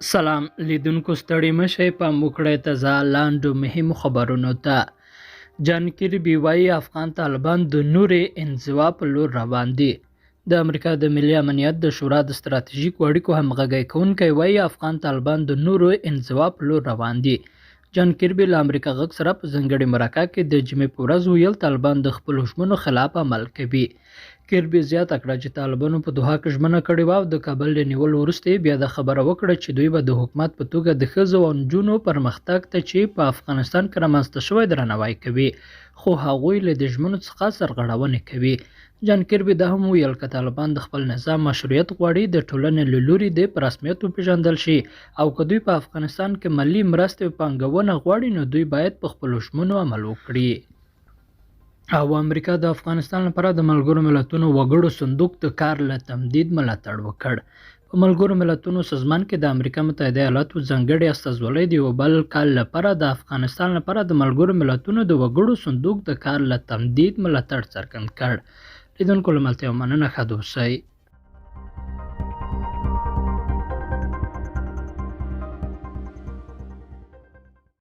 سلام لیدونکو ستړي مشئ پام وکړئ تازه لاندو مهمو خبرونو ته. جان کیربي وایي افغان طالبان د نورې انزوا په لور روان دي. د امریکا د ملي امنیت د شورا د ستراتیژیکو اړیکو همغږی کوونکی وایي افغان طالبان د نورو انزوا په لور روان دي. جان کیربي له امریکا غږ سره په ځانګړې مرکه کې د جمعې په ورځ ویل طالبان د خپلو ژمنو خلاف عمل کوي. کیربي زیاته کړه چې طالبانو په دوحه کې ژمنه کړې وه او د کابل له نیولو وروسته بیا د خبره وکړه چې دوی به د حکومت په توګه د ښځو او نجونو پرمختګ ته چې په افغانستان کې رامنځته شوی درناوی کوي، خو هغوی له دې ژمنو څخه سرغړونې کوي. جان کیربي دا هم ویل که طالبان د خپل نظام مشروعیت غواړي د ټولنې له لوري د په رسمیت وپېژندل شي، او که دوی په افغانستان کې مالي مرستې او پانګونه غواړي نو دوی باید په خپلو ژمنو عمل وکړي. او امریکا د افغانستان لپاره د ملګرو ملتونو وګړو صندوق د کار له تمدید ملاتړ وکړ. په ملګرو ملتونو سازمان کې د امریکا متحده ایالاتو ځانګړي استازولۍ د یو بل کال لپاره د افغانستان لپاره د ملګرو ملتونو د وګړو صندوق د کار له تمدید ملاتړ څرګند کړ. لیدونکو له ملتیا مننه، ښه اوسئ.